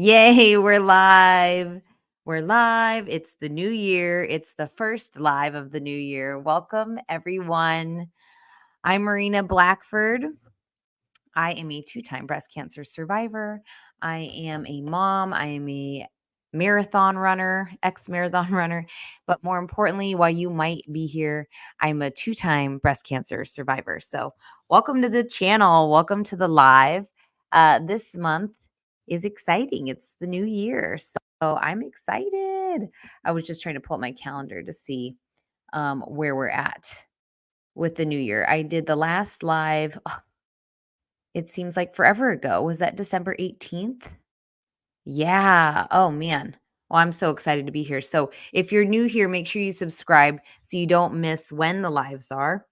Yay, we're live. We're live. It's the new year. It's the first live of the new year. Welcome, everyone. I'm Marina Blackford. I am a two-time breast cancer survivor. I am a mom. I am a marathon runner, ex-marathon runner. But more importantly, while you might be here, I'm a two-time breast cancer survivor. So welcome to the channel. Welcome to the live. This month is exciting. It's the new year. So I'm excited. I was just trying to pull up my calendar to see where we're at with the new year. I did the last live. It seems like forever ago. Was that December 18th? Yeah. Oh, man. Well, I'm so excited to be here. So if you're new here, make sure you subscribe so you don't miss when the lives are.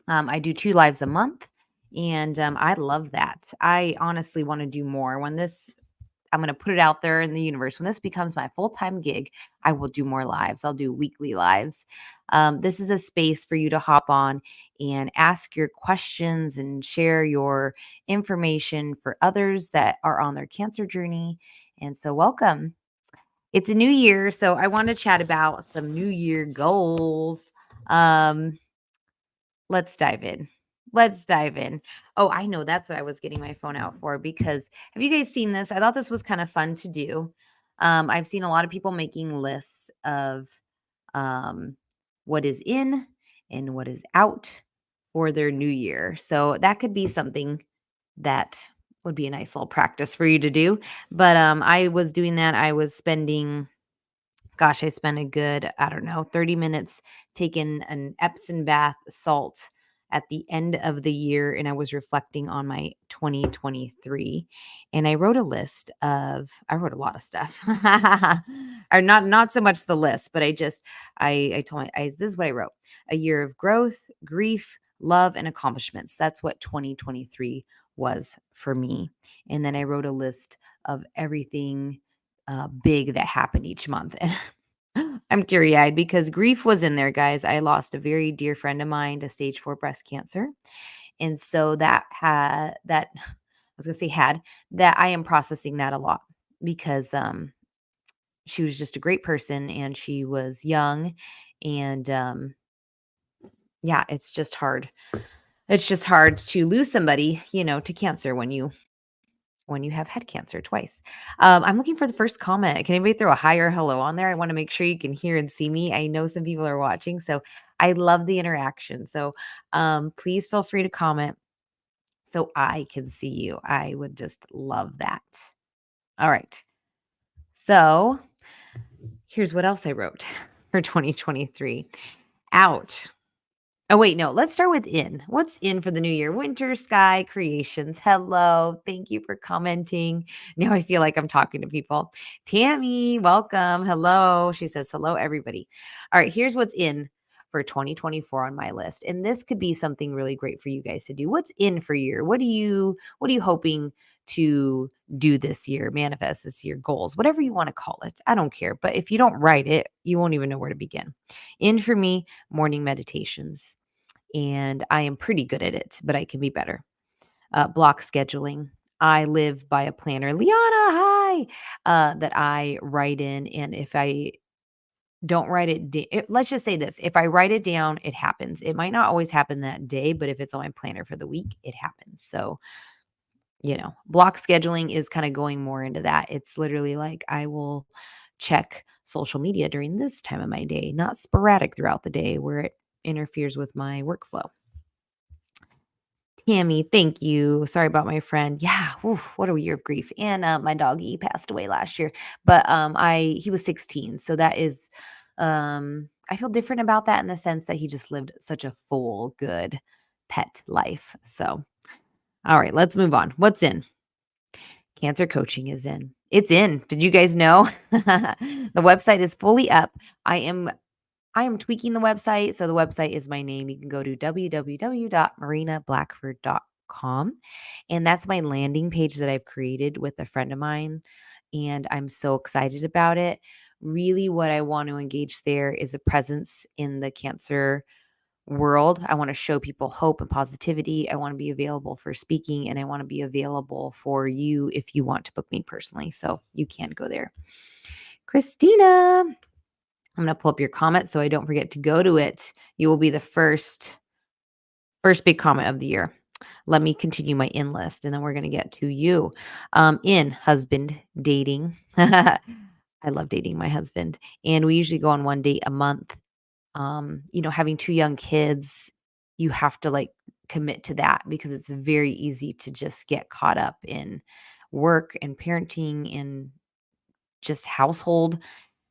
I do 2 lives a month, and I love that. I honestly want to do more. I'm going to put it out there in the universe. When this becomes my full-time gig, I will do more lives. I'll do weekly lives. This is a space for you to hop on and ask your questions and share your information for others that are on their cancer journey. And so welcome. It's a new year, so I want to chat about some new year goals. Um, let's dive in. Let's dive in. Oh, I know that's what I was getting my phone out for, because have you guys seen this? I thought this was kind of fun to do. I've seen a lot of people making lists of um, what is in and what is out for their new year. So that could be something that would be a nice little practice for you to do. But I was doing that. I spent a good, I don't know, 30 minutes taking an Epsom bath salt at the end of the year, and I was reflecting on my 2023. And I wrote a I wrote a lot of stuff. Or not so much the list, but I told this is what I wrote. A year of growth, grief, love, and accomplishments. That's what 2023 was for me. And then I wrote a list of everything big that happened each month. And I'm teary-eyed because grief was in there, guys. I lost a very dear friend of mine to stage 4 breast cancer. And so I was gonna say that I am processing that a lot, because she was just a great person and she was young, and yeah, it's just hard. It's just hard to lose somebody, to cancer when you have had cancer twice. I'm looking for the first comment. Can anybody throw a hi or hello on there? I want to make sure you can hear and see me. I know some people are watching, so I love the interaction. So please feel free to comment so I can see you. I would just love that. All right. So here's what else I wrote for 2023. Out. Oh, wait, no, let's start with in. What's in for the new year? Winter Sky Creations. Hello. Thank you for commenting. Now I feel like I'm talking to people. Tammy, welcome. Hello. She says, hello, everybody. All right, here's what's in for 2024 on my list. And this could be something really great for you guys to do. What's in for year? What are you hoping to do this year, manifest this year, goals, whatever you want to call it? I don't care. But if you don't write it, you won't even know where to begin. In for me, morning meditations. And I am pretty good at it, but I can be better. Block scheduling. I live by a planner. Liana, hi. That I write in. And if I don't write let's just say this. If I write it down, it happens. It might not always happen that day, but if it's on my planner for the week, it happens. So, block scheduling is kind of going more into that. It's literally like I will check social media during this time of my day, not sporadic throughout the day where it interferes with my workflow. Tammy, thank you. Sorry about my friend. Yeah, oof, what a year of grief. And my doggy passed away last year, but he was 16, so that is, I feel different about that in the sense that he just lived such a full, good pet life. So, all right, let's move on. What's in? Cancer coaching is in. It's in. Did you guys know? The website is fully up. I am tweaking the website. So the website is my name. You can go to www.marinablackford.com. And that's my landing page that I've created with a friend of mine. And I'm so excited about it. Really, what I want to engage there is a presence in the cancer world. I want to show people hope and positivity. I want to be available for speaking, and I want to be available for you if you want to book me personally. So you can go there. Christina, I'm going to pull up your comment so I don't forget to go to it. You will be the first big comment of the year. Let me continue my in list, and then we're going to get to you. In husband dating. I love dating my husband, and we usually go on one date a month. Having 2 young kids, you have to, like, commit to that because it's very easy to just get caught up in work and parenting and just household.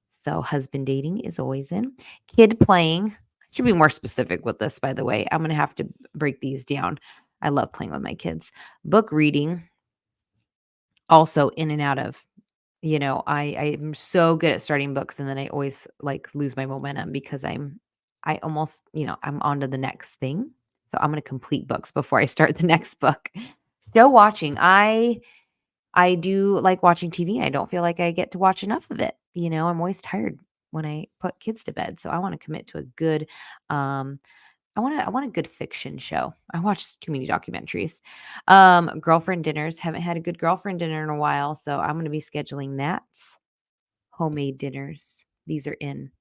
So husband dating is always in. Kid playing. I should be more specific with this, by the way. I'm gonna have to break these down. I love playing with my kids. Book reading, also in and out of. I'm so good at starting books, and then I always, like, lose my momentum because I almost, I'm on to the next thing. So I'm gonna complete books before I start the next book. Show watching. I do like watching TV, and I don't feel like I get to watch enough of it. I'm always tired when I put kids to bed, so I wanna commit to a good, um I want a good fiction show. I watch too many documentaries. Girlfriend dinners. Haven't had a good girlfriend dinner in a while, so I'm gonna be scheduling that. Homemade dinners. These are in.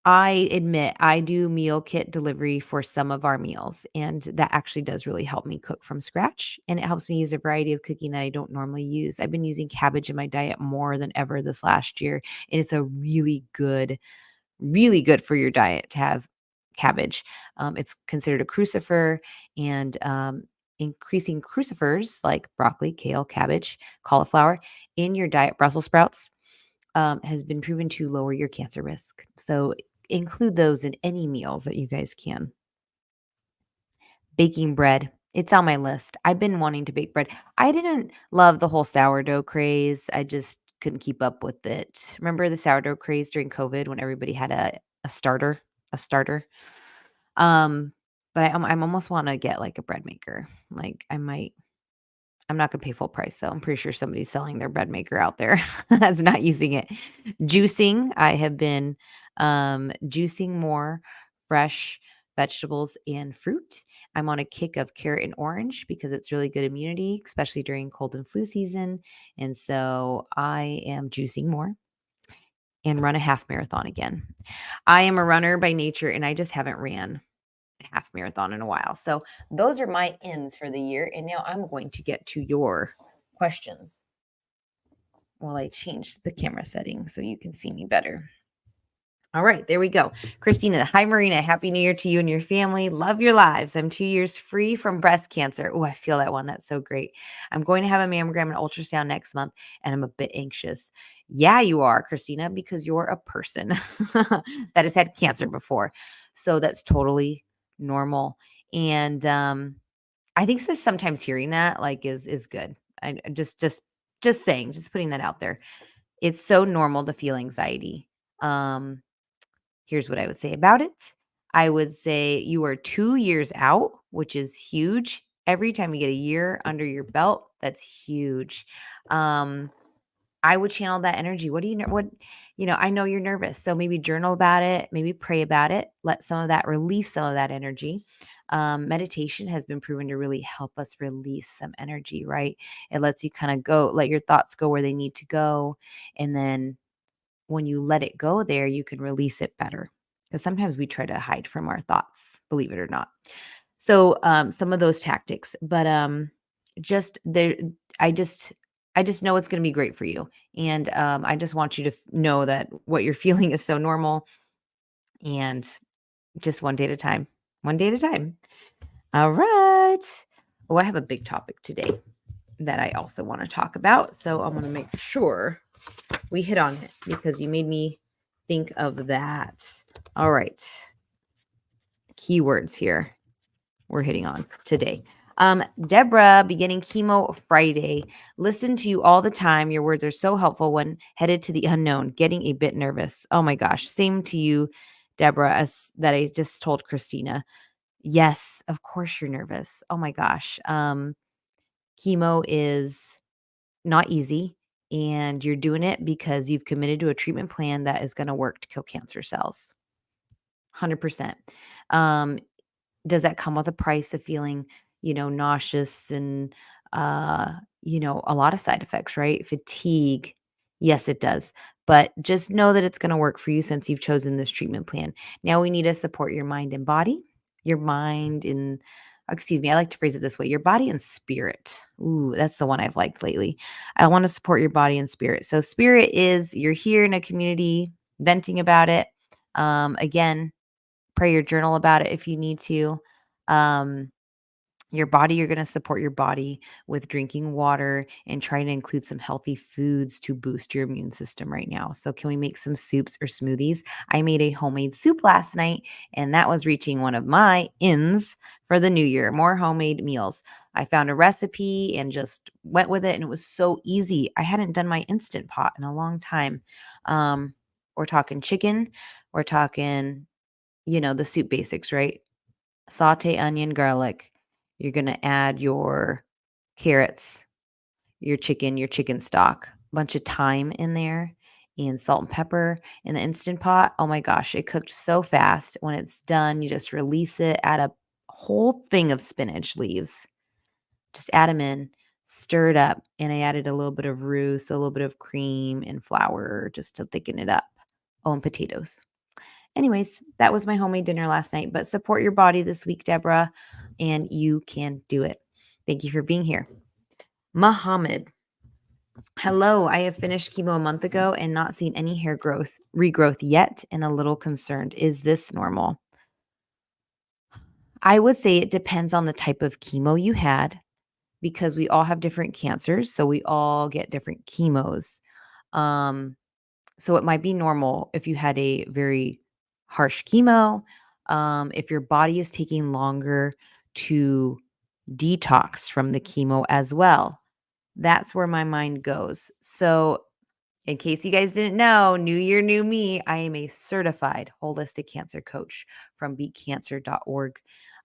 I admit I do meal kit delivery for some of our meals, and that actually does really help me cook from scratch. And it helps me use a variety of cooking that I don't normally use. I've been using cabbage in my diet more than ever this last year. And it's a really good for your diet to have cabbage. It's considered a crucifer, and increasing crucifers like broccoli, kale, cabbage, cauliflower in your diet, Brussels sprouts, has been proven to lower your cancer risk. So include those in any meals that you guys can. Baking bread. It's on my list. I've been wanting to bake bread. I didn't love the whole sourdough craze. I just couldn't keep up with it. Remember the sourdough craze during COVID when everybody had a starter, a starter? Um, but I'm almost want to get like a bread maker. Like I'm not gonna pay full price though. I'm pretty sure somebody's selling their bread maker out there that's not using it. Juicing. I have been juicing more fresh vegetables and fruit. I'm on a kick of carrot and orange because it's really good immunity, especially during cold and flu season. And so I am juicing more and run a half marathon again. I am a runner by nature, and I just haven't ran a half marathon in a while. So those are my ends for the year. And now I'm going to get to your questions while I change the camera setting so you can see me better. All right, there we go. Christina, hi Marina. Happy New Year to you and your family. Love your lives. I'm 2 years free from breast cancer. Oh, I feel that one. That's so great. I'm going to have a mammogram and ultrasound next month, and I'm a bit anxious. Yeah, you are, Christina, because you're a person that has had cancer before. So that's totally normal. And I think so sometimes hearing that like is good. I just saying, just putting that out there. It's so normal to feel anxiety. Um Here's what I would say about it. I would say you are 2 years out, which is huge. Every time you get a year under your belt, that's huge. Um, I would channel that energy. What do you know? I know you're nervous. So maybe journal about it, maybe pray about it, let some of that release some of that energy. Meditation has been proven to really help us release some energy, right? It lets you kind of go, let your thoughts go where they need to go. And then when you let it go there, you can release it better. Because sometimes we try to hide from our thoughts, believe it or not. So some of those tactics, but just there, I just I just know it's going to be great for you, and I just want you to know that what you're feeling is so normal, and just one day at a time, one day at a time. All right. Oh, I have a big topic today that I also want to talk about, so I'm going to make sure we hit on it because you made me think of that. All right. Keywords here we're hitting on today. Deborah, beginning chemo Friday. Listen to you all the time. Your words are so helpful when headed to the unknown, getting a bit nervous. Oh my gosh. Same to you, Deborah, as that I just told Christina. Yes, of course you're nervous. Oh my gosh. Chemo is not easy, and you're doing it because you've committed to a treatment plan that is going to work to kill cancer cells. 100%. Um, does that come with a price of feeling, nauseous and, a lot of side effects, right? Fatigue. Yes, it does. But just know that it's going to work for you since you've chosen this treatment plan. Now we need to support your mind and body, your mind and, excuse me, I like to phrase it this way, your body and spirit. Ooh, that's the one I've liked lately. I want to support your body and spirit. So, spirit is you're here in a community venting about it. Again, pray your journal about it if you need to. Um, your body, you're going to support your body with drinking water and trying to include some healthy foods to boost your immune system right now. So, can we make some soups or smoothies? I made a homemade soup last night, and that was reaching one of my ins for the new year. More homemade meals. I found a recipe and just went with it, and it was so easy. I hadn't done my instant pot in a long time. Um, we're talking chicken, we're talking the soup basics, right? Saute onion, garlic. You're going to add your carrots, your chicken stock, bunch of thyme in there, and salt and pepper in the Instant Pot. Oh my gosh, it cooked so fast. When it's done, you just release it, add a whole thing of spinach leaves. Just add them in, stir it up, and I added a little bit of roux, so a little bit of cream and flour just to thicken it up. Oh, and potatoes. Anyways, that was my homemade dinner last night, but support your body this week, Deborah, and you can do it. Thank you for being here. Muhammad. Hello, I have finished chemo a month ago and not seen any hair regrowth yet, and a little concerned. Is this normal? I would say it depends on the type of chemo you had because we all have different cancers, so we all get different chemos. Um, So it might be normal if you had a very harsh chemo, if your body is taking longer to detox from the chemo as well. That's where my mind goes. So, in case you guys didn't know, new year, new me, I am a certified holistic cancer coach from beatcancer.org,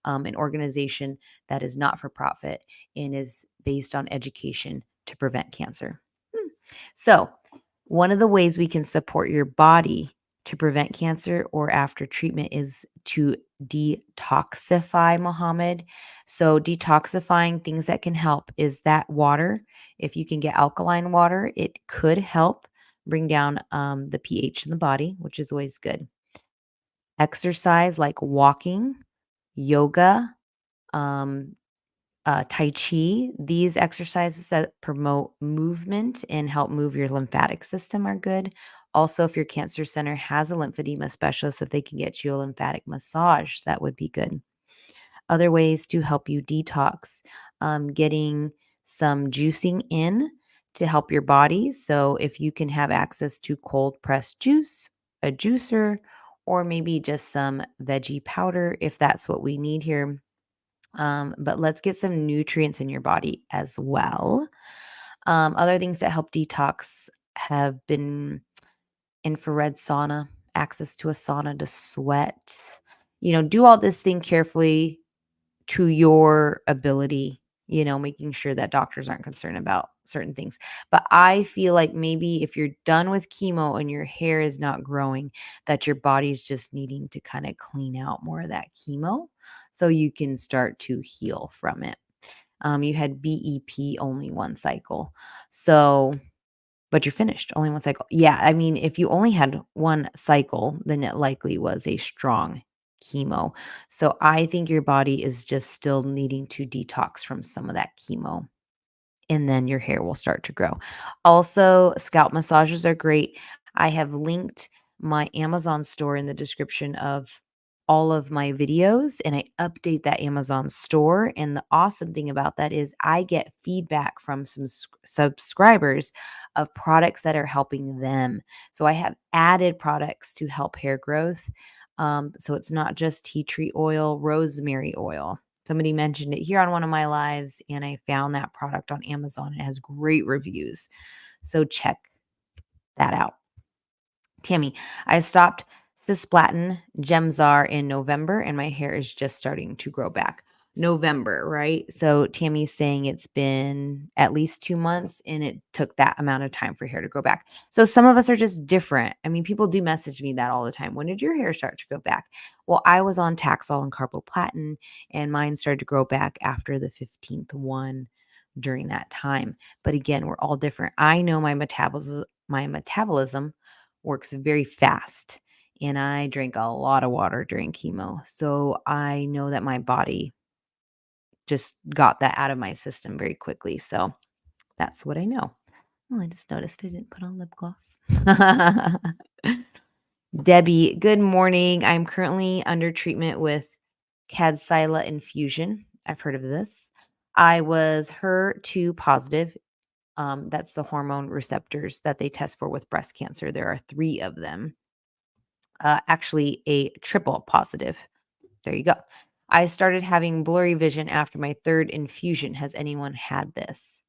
an organization that is not for profit and is based on education to prevent cancer. So, one of the ways we can support your body to prevent cancer or after treatment is to detoxify, Mohammed. So, detoxifying things that can help is that water. If you can get alkaline water, it could help bring down the pH in the body, which is always good. Exercise like walking, yoga, um, Tai Chi, these exercises that promote movement and help move your lymphatic system are good. Also, if your cancer center has a lymphedema specialist, if they can get you a lymphatic massage, that would be good. Other ways to help you detox, getting some juicing in to help your body. So, if you can have access to cold pressed juice, a juicer, or maybe just some veggie powder, if that's what we need here, but let's get some nutrients in your body as well. Other things that help detox have been infrared sauna, access to a sauna to sweat. Do all this thing carefully to your ability, making sure that doctors aren't concerned about certain things. But I feel like maybe if you're done with chemo and your hair is not growing, that your body's just needing to kind of clean out more of that chemo so you can start to heal from it. You had BEP only one cycle. So, but you're finished, only one cycle. Yeah, I mean, if you only had one cycle, then it likely was a strong chemo. So I think your body is just still needing to detox from some of that chemo, and then your hair will start to grow. Also, scalp massages are great. I have linked my Amazon store in the description of all of my videos, and I update that Amazon store. And the awesome thing about that is I get feedback from some subscribers of products that are helping them. So I have added products to help hair growth. So it's not just tea tree oil, rosemary oil. Somebody mentioned it here on one of my lives, and I found that product on Amazon. It has great reviews. So check that out. Tammy, I stopped cisplatin Gemzar in November, and my hair is just starting to grow back. November, right? So Tammy's saying it's been at least 2 months and it took that amount of time for hair to grow back. So some of us are just different. I mean, people do message me that all the time. When did your hair start to grow back? Well, I was on Taxol and carboplatin and mine started to grow back after the 15th one during that time. But again, we're all different. I know my metabolism works very fast and I drank a lot of water during chemo. So I know that my body just got that out of my system very quickly. So that's what I know. Oh, I just noticed I didn't put on lip gloss. Debbie, good morning. I'm currently under treatment with Kadcyla infusion. I've heard of this. I was HER2 positive. That's the hormone receptors that they test for with breast cancer. There are 3 of them. Actually, a triple positive. There you go. I started having blurry vision after my 3rd infusion. Has anyone had this?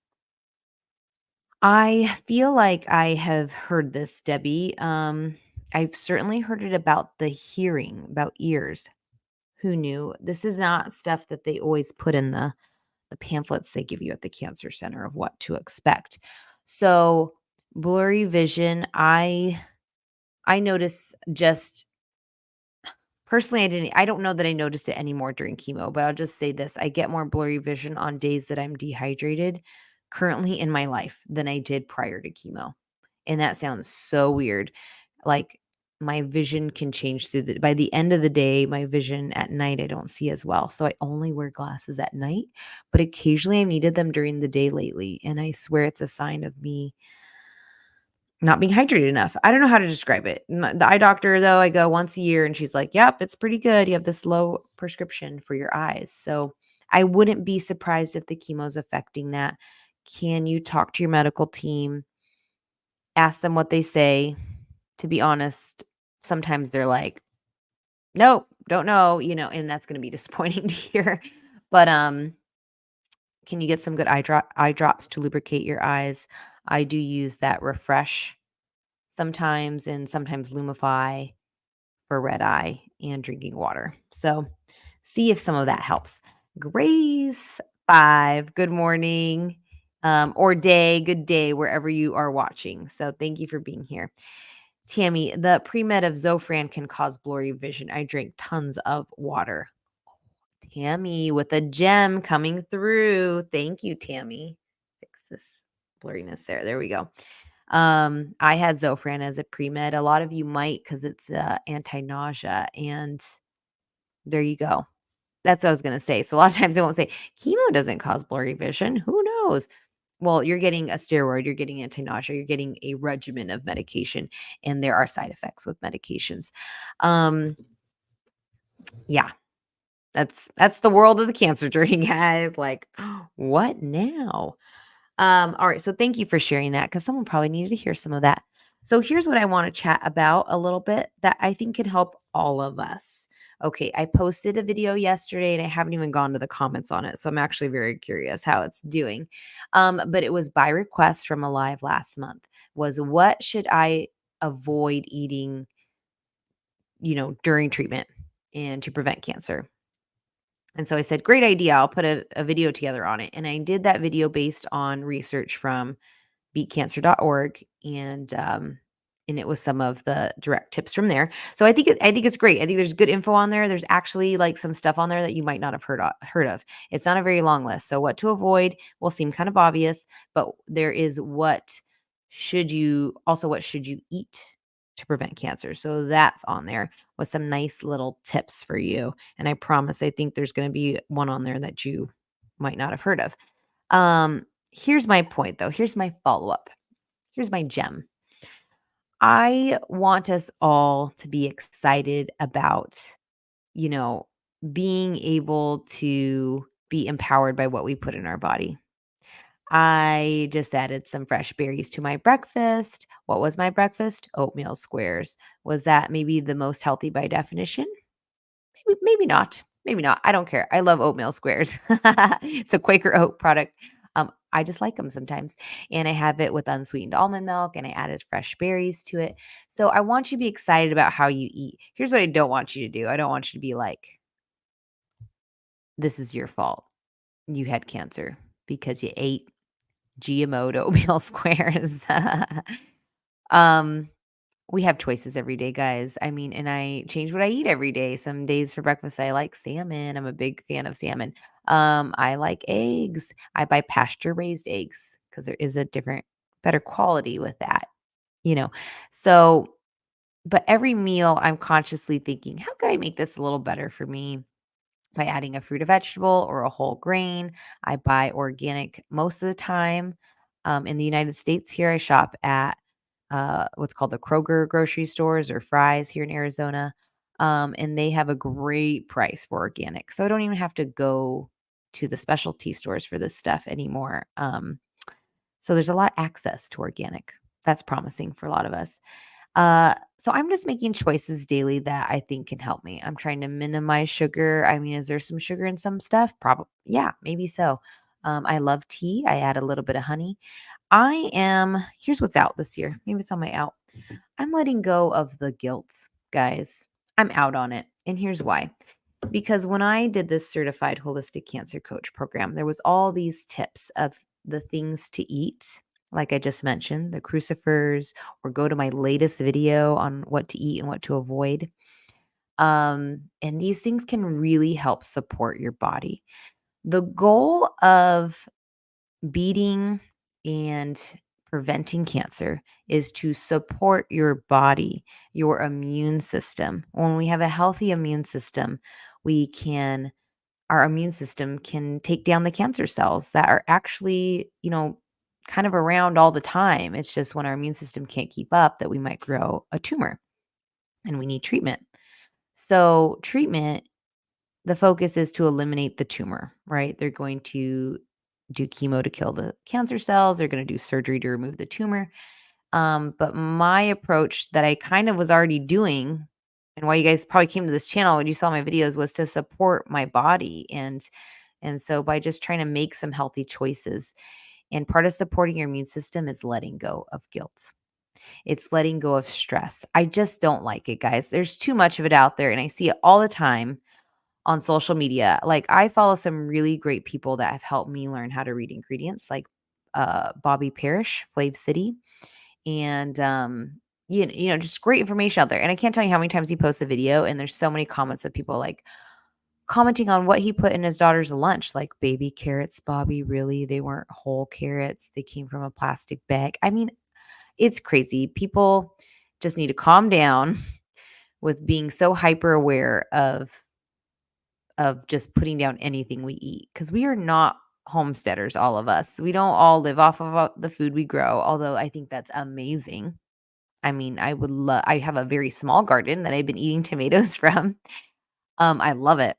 I feel like I have heard this, Debbie. I've certainly heard it about the hearing, about ears. Who knew? This is not stuff that they always put in the pamphlets they give you at the cancer center of what to expect. So, blurry vision, I notice just personally, I don't know that I noticed it anymore during chemo, but I'll just say this. I get more blurry vision on days that I'm dehydrated currently in my life than I did prior to chemo. And that sounds so weird. Like my vision can change by the end of the day, my vision at night I don't see as well. So I only wear glasses at night, but occasionally I've needed them during the day lately, and I swear it's a sign of me not being hydrated enough. I don't know how to describe it. The eye doctor, though, I go once a year and she's like, "Yep, it's pretty good. You have this low prescription for your eyes." So I wouldn't be surprised if the chemo is affecting that. Can you talk to your medical team? Ask them what they say. To be honest, sometimes they're like, "Nope, don't know," and that's going to be disappointing to hear. But can you get some good eye drops to lubricate your eyes? I do use that Refresh sometimes and sometimes Lumify for red eye and drinking water. So see if some of that helps. Grace 5, good morning, or day, good day, wherever you are watching. So thank you for being here. Tammy, the pre-med of Zofran can cause blurry vision. I drink tons of water. Tammy with a gem coming through. Thank you, Tammy. Fix this blurriness there. There we go. I had Zofran as a pre-med. A lot of you might because it's anti-nausea, and there you go. That's what I was going to say. So a lot of times I won't say chemo doesn't cause blurry vision. Who knows? Well, you're getting a steroid, you're getting anti-nausea, you're getting a regimen of medication, and there are side effects with medications. Yeah, that's the world of the cancer journey, guys. Like, what now? All right. So thank you for sharing that because someone probably needed to hear some of that. So here's what I want to chat about a little bit that I think can help all of us. Okay, I posted a video yesterday and I haven't even gone to the comments on it. So I'm actually very curious how it's doing. But it was by request from a live last month. Was what should I avoid eating, during treatment and to prevent cancer? And so I said, great idea. I'll put a video together on it. And I did that video based on research from beatcancer.org, and it was some of the direct tips from there. So I think it's great. I think there's good info on there. There's actually like some stuff on there that you might not have heard of. It's not a very long list. So what to avoid will seem kind of obvious, but there is what should you eat to prevent cancer. So that's on there with some nice little tips for you. And I promise I think there's going to be one on there that you might not have heard of. Here's my point though. Here's my follow-up. Here's my gem. I want us all to be excited about, you know, being able to be empowered by what we put in our body. I just added some fresh berries to my breakfast. What was my breakfast? Oatmeal squares. Was that maybe the most healthy by definition? Maybe not. Maybe not. I don't care. I love oatmeal squares. It's a Quaker oat product. I just like them sometimes. And I have it with unsweetened almond milk and I added fresh berries to it. So I want you to be excited about how you eat. Here's what I don't want you to do. I don't want you to be like, this is your fault. You had cancer because you ate GMO'd oatmeal squares. um, we have choices every day, guys. I mean, and I change what I eat every day. Some days for breakfast, I like salmon. I'm a big fan of salmon. I like eggs. I buy pasture raised eggs because there is a different, better quality with that, you know. So, but every meal I'm consciously thinking, how could I make this a little better for me? By adding a fruit or vegetable or a whole grain. I buy organic most of the time. In the United States, here I shop at what's called the Kroger grocery stores or Fry's here in Arizona. And they have a great price for organic. So I don't even have to go to the specialty stores for this stuff anymore. So there's a lot of access to organic. That's promising for a lot of us. So I'm just making choices daily that I think can help me. I'm trying to minimize sugar. I mean, is there some sugar in some stuff? Probably. Yeah, maybe so. I love tea. I add a little bit of honey. Here's what's out this year. Maybe it's on my out. I'm letting go of the guilt, guys. I'm out on it. And here's why. Because when I did this certified holistic cancer coach program, there was all these tips of the things to eat, like I just mentioned, the crucifers, or go to my latest video on what to eat and what to avoid. And these things can really help support your body. The goal of beating and preventing cancer is to support your body, your immune system. When we have a healthy immune system, we can our immune system can take down the cancer cells that are actually, kind of around all the time. It's just when our immune system can't keep up that we might grow a tumor and we need treatment. So, treatment, the focus is to eliminate the tumor, right? They're going to do chemo to kill the cancer cells, they're going to do surgery to remove the tumor. But my approach that I kind of was already doing, and why you guys probably came to this channel when you saw my videos, was to support my body. And so by just trying to make some healthy choices, and part of supporting your immune system is letting go of guilt. It's letting go of stress. I just don't like it, guys. There's too much of it out there, and I see it all the time on social media. Like, I follow some really great people that have helped me learn how to read ingredients, like Bobby Parrish, Flav City, and just great information out there. And I can't tell you how many times he posts a video, and there's so many comments of people like commenting on what he put in his daughter's lunch, like baby carrots. Bobby, really? They weren't whole carrots. They came from a plastic bag. I mean, it's crazy. People just need to calm down with being so hyper aware of just putting down anything we eat, because we are not homesteaders, all of us. We don't all live off of the food we grow, although I think that's amazing. I mean, I have a very small garden that I've been eating tomatoes from. I love it.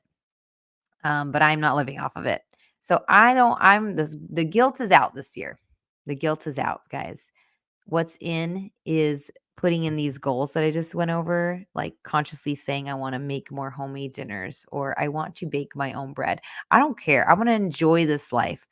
But I'm not living off of it. So I don't I'm this the guilt is out this year. The guilt is out, guys. What's in is putting in these goals that I just went over, like consciously saying I want to make more homemade dinners or I want to bake my own bread. I don't care. I want to enjoy this life.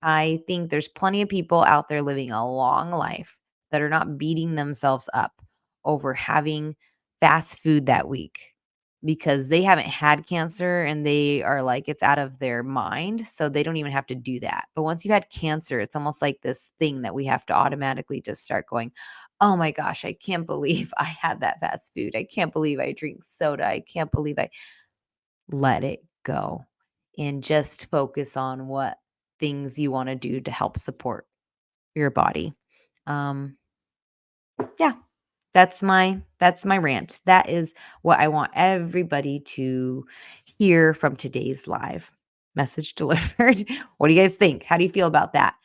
I think there's plenty of people out there living a long life that are not beating themselves up over having fast food that week because they haven't had cancer and they are like, it's out of their mind. So they don't even have to do that. But once you had cancer, it's almost like this thing that we have to automatically just start going, oh my gosh, I can't believe I had that fast food. I can't believe I drink soda. I can't believe I let it go and just focus on what things you want to do to help support your body. Um, yeah, that's my rant. That is what I want everybody to hear from today's live message delivered. What do you guys think? How do you feel about that?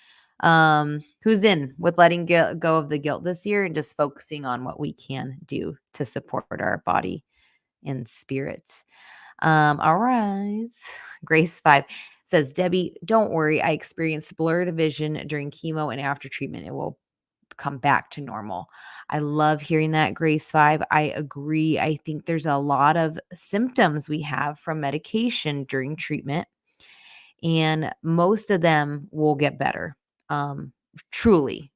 Who's in with letting go of the guilt this year and just focusing on what we can do to support our body and spirit? All right. Grace 5 says, Debbie, don't worry. I experienced blurred vision during chemo and after treatment. It will come back to normal. I love hearing that, Grace 5. I agree. I think there's a lot of symptoms we have from medication during treatment, and most of them will get better. Truly.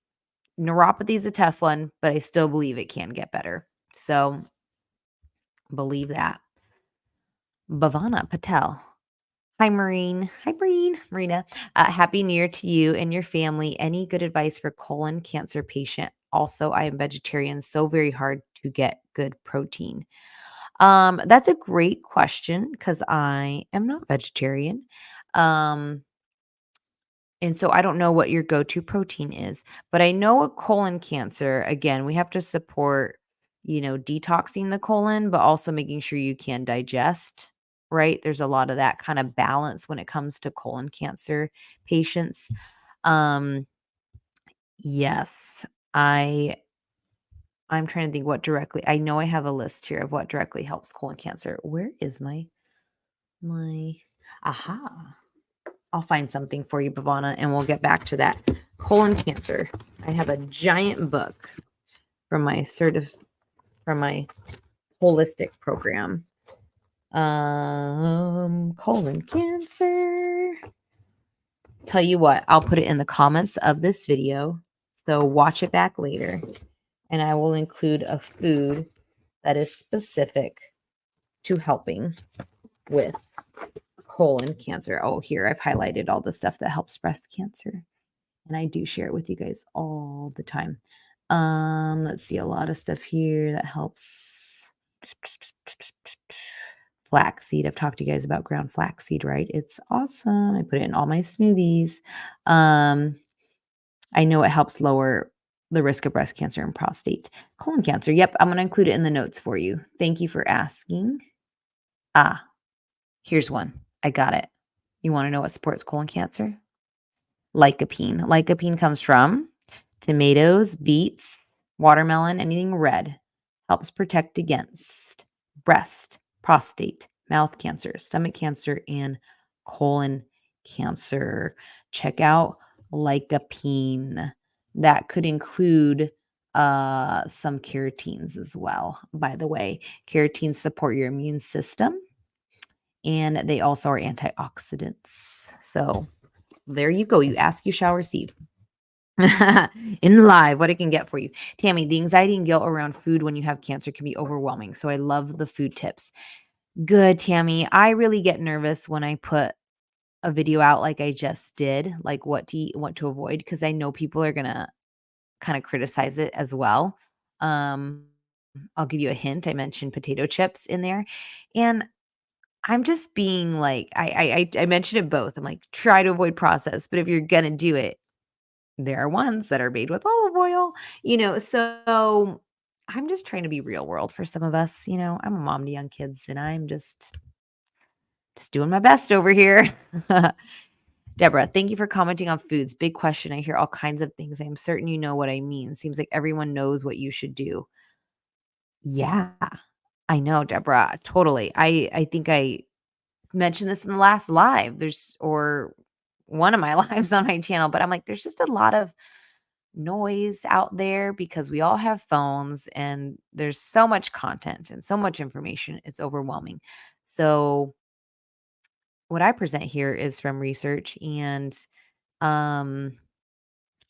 Neuropathy is a tough one, but I still believe it can get better. So believe that. Bhavana Patel. Hi, Marine. Hi, Marina. Happy New Year to you and your family. Any good advice for colon cancer patient? Also, I am vegetarian, so very hard to get good protein. That's a great question because I am not vegetarian. Um, and so I don't know what your go-to protein is, but I know with colon cancer, again, we have to support, detoxing the colon, but also making sure you can digest, right? There's a lot of that kind of balance when it comes to colon cancer patients. Um, yes, I I'm trying to think what directly. I know I have a list here of what directly helps colon cancer. Where is my aha? I'll find something for you, Bhavana, and we'll get back to that. Colon cancer. I have a giant book from from my holistic program. Colon cancer. Tell you what, I'll put it in the comments of this video. So watch it back later. And I will include a food that is specific to helping with colon cancer. Oh, here I've highlighted all the stuff that helps breast cancer. And I do share it with you guys all the time. Let's see, a lot of stuff here that helps. Flaxseed. I've talked to you guys about ground flaxseed, right? It's awesome. I put it in all my smoothies. Um, I know it helps lower the risk of breast cancer and prostate. Colon cancer. Yep, I'm going to include it in the notes for you. Thank you for asking. Ah, here's one. I got it. You want to know what supports colon cancer? Lycopene. Lycopene comes from tomatoes, beets, watermelon, anything red. Helps protect against breast, prostate, mouth cancer, stomach cancer, and colon cancer. Check out lycopene. That could include some carotenes as well. By the way, carotenes support your immune system and they also are antioxidants. So there you go. You ask, you shall receive. In live, what it can get for you. Tammy, the anxiety and guilt around food when you have cancer can be overwhelming. So I love the food tips. Good, Tammy. I really get nervous when I put a video out like I just did, like what to eat, what to avoid, because I know people are gonna kind of criticize it as well. Um, I'll give you a hint. I mentioned potato chips in there. And I'm just being like, I mentioned it both. I'm like, try to avoid processed, but if you're gonna do it, there are ones that are made with olive oil, so I'm just trying to be real world for some of us, I'm a mom to young kids and I'm just doing my best over here. Deborah, thank you for commenting on foods. Big question. I hear all kinds of things. I'm certain you know what I mean. Seems like everyone knows what you should do. Yeah, I know, Deborah. Totally. I think I mentioned this in the last live. Or one of my lives on my channel, but I'm like, there's just a lot of noise out there because we all have phones and there's so much content and so much information. It's overwhelming. So what I present here is from research and um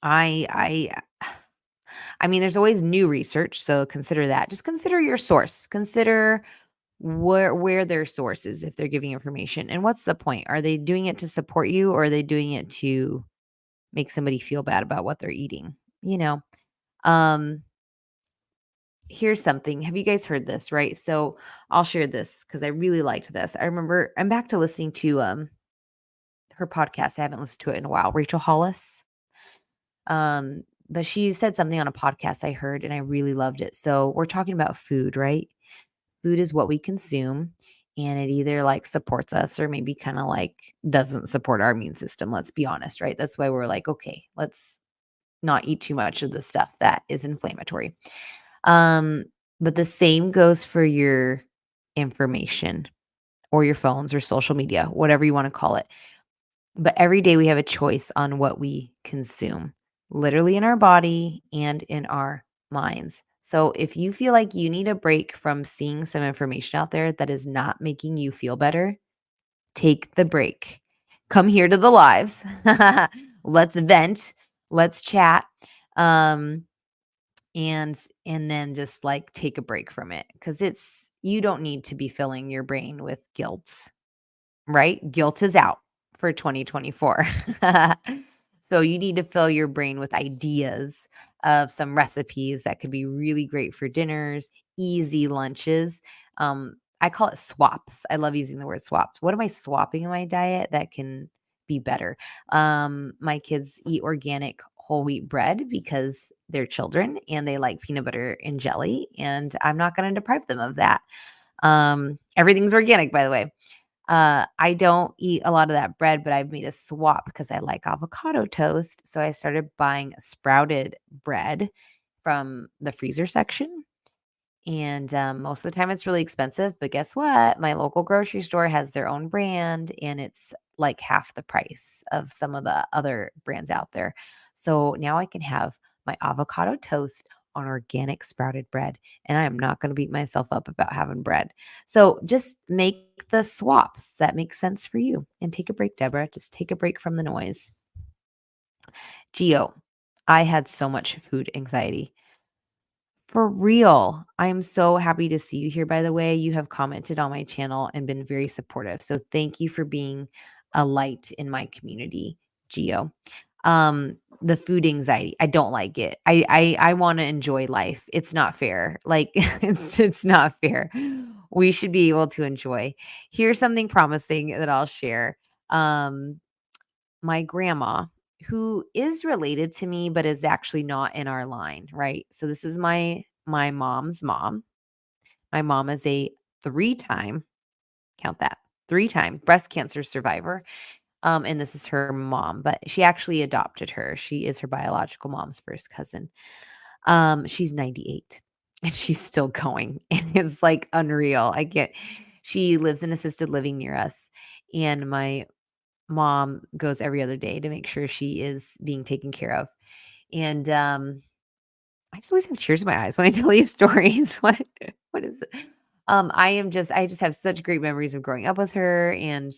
I I mean there's always new research, so consider that. Just consider your source. Consider where their source is if they're giving information. And what's the point? Are they doing it to support you or are they doing it to make somebody feel bad about what they're eating? You know. Um Here's something. Have you guys heard this, right? So I'll share this because I really liked this. I remember I'm back to listening to her podcast. I haven't listened to it in a while. Rachel Hollis. But she said something on a podcast I heard and I really loved it. So we're talking about food, right? Food is what we consume and it either like supports us or maybe kind of like doesn't support our immune system. Let's be honest, right? That's why we're like, okay, let's not eat too much of the stuff that is inflammatory. Um, but the same goes for your information or your phones or social media, whatever you want to call it. But every day we have a choice on what we consume, literally in our body and in our minds. So if you feel like you need a break from seeing some information out there that is not making you feel better, take the break. Come here to the lives. Let's vent. Let's chat. Um, and then just like take a break from it because you don't need to be filling your brain with guilt. right? Guilt is out for 2024. So you need to fill your brain with ideas of some recipes that could be really great for dinners, easy lunches. I call it swaps. I love using the word swaps. What am I swapping in my diet that can be better? My kids eat organic whole wheat bread because they're children and they like peanut butter and jelly, and I'm not going to deprive them of that. Everything's organic, by the way. I don't eat a lot of that bread, but I've made a swap because I like avocado toast. So I started buying sprouted bread from the freezer section. And most of the time it's really expensive. But guess what? My local grocery store has their own brand and it's like half the price of some of the other brands out there. So now I can have my avocado toast on organic sprouted bread. And I am not going to beat myself up about having bread. So just make the swaps that make sense for you and take a break, Deborah. Just take a break from the noise. Geo, I had so much food anxiety. For real. I am so happy to see you here, by the way. You have commented on my channel and been very supportive. So thank you for being a light in my community, Geo. The food anxiety, I don't like it. I want to enjoy life. It's not fair. Like it's not fair. We should be able to enjoy. Here's something promising that I'll share. Um, my grandma, who is related to me but is actually not in our line, right? So this is my mom's mom. My mom is a three-time, count that, three-time breast cancer survivor. And this is her mom, but she actually adopted her. She is her biological mom's first cousin. She's 98 and she's still going. And it's like unreal. I get she lives in assisted living near us. And my mom goes every other day to make sure she is being taken care of. And I just always have tears in my eyes when I tell these stories. What is it? I just have such great memories of growing up with her and,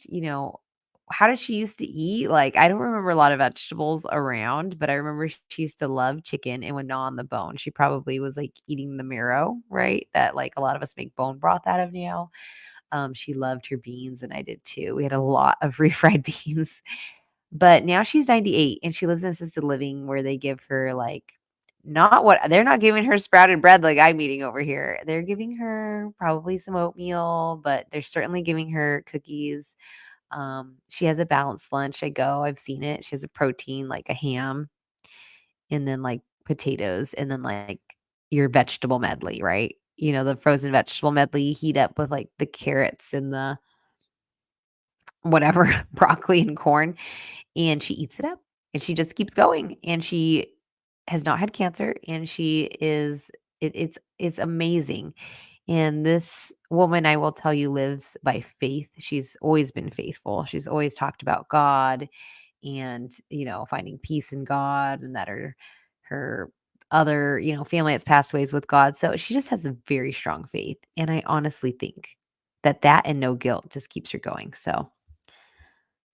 how did she used to eat? Like, I don't remember a lot of vegetables around, but I remember she used to love chicken and would gnaw on the bone. She probably was like eating the marrow, right? That like a lot of us make bone broth out of now. She loved her beans and I did too. We had a lot of refried beans. But now she's 98 and she lives in assisted living where they give her like not what they're not giving her sprouted bread like I'm eating over here. They're giving her probably some oatmeal, but they're certainly giving her cookies. She has a balanced lunch. I've seen it. She has a protein like a ham and then like potatoes and then like your vegetable medley, right? The frozen vegetable medley, heat up with like the carrots and the whatever, broccoli and corn, and she eats it up and she just keeps going and she has not had cancer and she is it's amazing. And this woman, I will tell you, lives by faith. She's always been faithful. She's always talked about God and, finding peace in God and that her other, family that's passed away is with God. So she just has a very strong faith. And I honestly think that and no guilt just keeps her going. So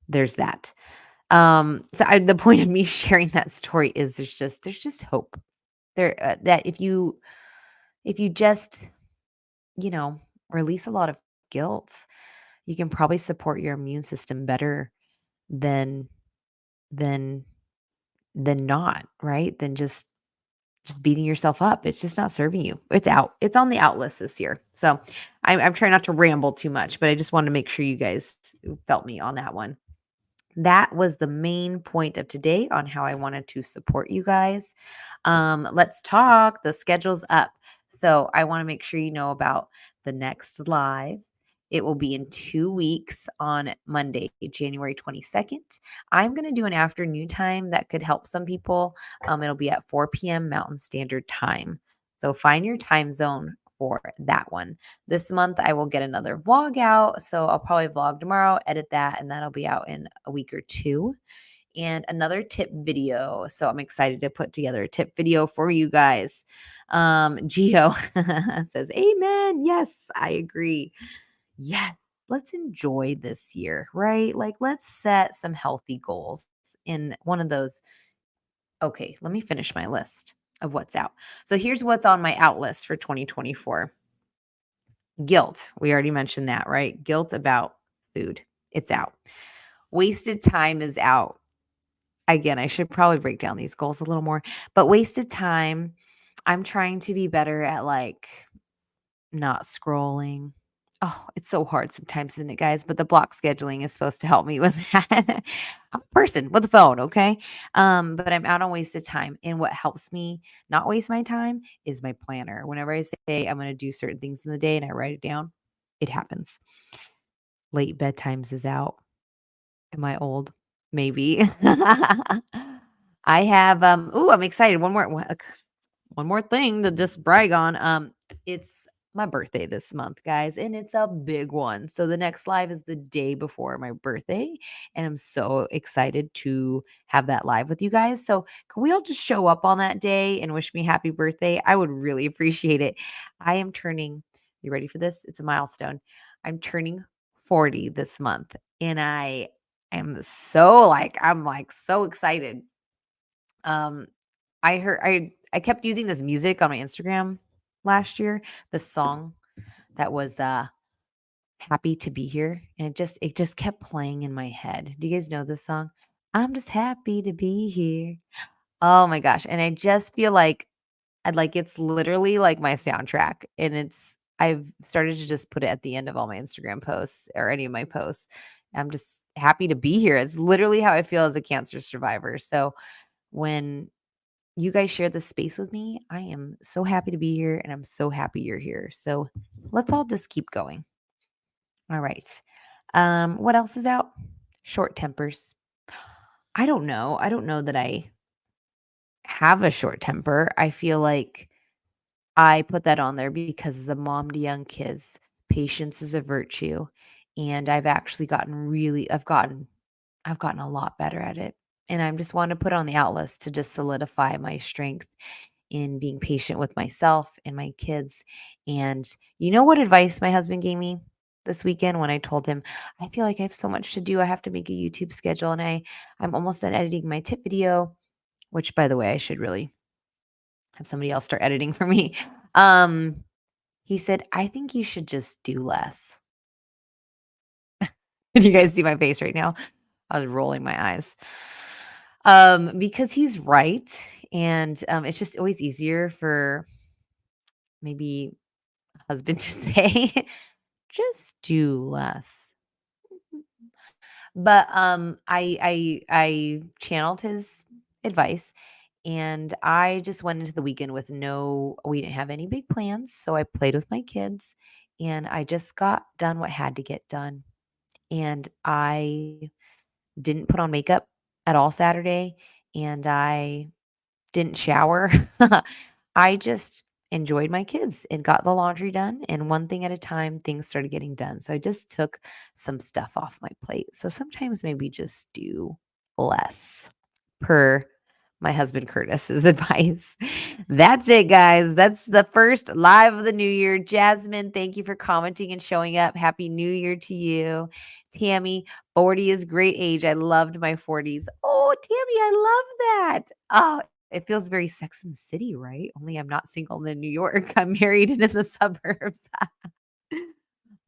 there's that. The point of me sharing that story is there's just hope there, that if you just, you know, release a lot of guilt, you can probably support your immune system better than than than not, right? Than just beating yourself up. It's just not serving you. It's out. It's on the out list this year. So I'm trying not to ramble too much, but I just wanted to make sure you guys felt me on that one. That was the main point of today on how I wanted to support you guys. Let's talk. The schedule's up. So I want to make sure you know about the next live. It will be in 2 weeks on Monday, January 22nd. I'm going to do an afternoon time that could help some people. It'll be at 4 p.m. Mountain Standard Time. So find your time zone for that one. This month, I will get another vlog out. So I'll probably vlog tomorrow, edit that, and that'll be out in a week or two. And another tip video. So I'm excited to put together a tip video for you guys. Geo says, Amen. Yes, I agree. Yes, let's enjoy this year, right? Like, let's set some healthy goals in one of those. Okay, let me finish my list of what's out. So here's what's on my out list for 2024. Guilt. We already mentioned that, right? Guilt about food. It's out. Wasted time is out. Again, I should probably break down these goals a little more, but wasted time, I'm trying to be better at, like, not scrolling. Oh, it's so hard sometimes, isn't it, guys? But the block scheduling is supposed to help me with that. I'm a person with a phone, okay? But I'm out on wasted time. And what helps me not waste my time is my planner. Whenever I say I'm going to do certain things in the day and I write it down, it happens. Late bedtimes is out. Am I old? Maybe. I have I'm excited. One more thing to just brag on. It's my birthday this month, guys, and it's a big one. So the next live is the day before my birthday, and I'm so excited to have that live with you guys. So can we all just show up on that day and wish me happy birthday? I would really appreciate it. I am turning, you ready for this? It's a milestone. I'm turning 40 this month, and I am I'm like so excited. Um, I kept using this music on my Instagram last year, the song that was, "Happy to Be Here," and it just kept playing in my head. Do you guys know this song? "I'm just happy to be here." Oh my gosh, and I just feel like it's literally like my soundtrack, and I've started to just put it at the end of all my Instagram posts or any of my posts. I'm just happy to be here. It's literally how I feel as a cancer survivor. So when you guys share this space with me, I am so happy to be here and I'm so happy you're here. So let's all just keep going. All right. What else is out? Short tempers. I don't know. I don't know that I have a short temper. I feel like I put that on there because as a mom to young kids, patience is a virtue. And I've gotten a lot better at it. And I'm just want to put on the outlist to just solidify my strength in being patient with myself and my kids. And you know what advice my husband gave me this weekend when I told him, I feel like I have so much to do. I have to make a YouTube schedule and I'm almost done editing my tip video, which by the way, I should really have somebody else start editing for me. Um, he said, I think you should just do less. Can you guys see my face right now? I was rolling my eyes. Because he's right. And it's just always easier for maybe husband to say, just do less. But I channeled his advice and I just went into the weekend with we didn't have any big plans. So I played with my kids and I just got done what had to get done. And I didn't put on makeup at all Saturday and I didn't shower. I just enjoyed my kids and got the laundry done. And one thing at a time, things started getting done. So I just took some stuff off my plate. So sometimes maybe just do less per my husband Curtis's advice. That's it, guys. That's the first live of the new year. Jasmine, thank you for commenting and showing up. Happy New Year to you. Tammy, 40 is great age. I loved my 40s. Oh, Tammy, I love that. Oh, it feels very Sex and the City, right? Only I'm not single in New York. I'm married and in the suburbs.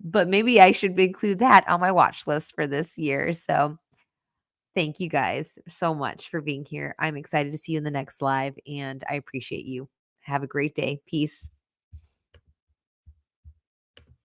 But maybe I should include that on my watch list for this year. So thank you guys so much for being here. I'm excited to see you in the next live and I appreciate you. Have a great day. Peace.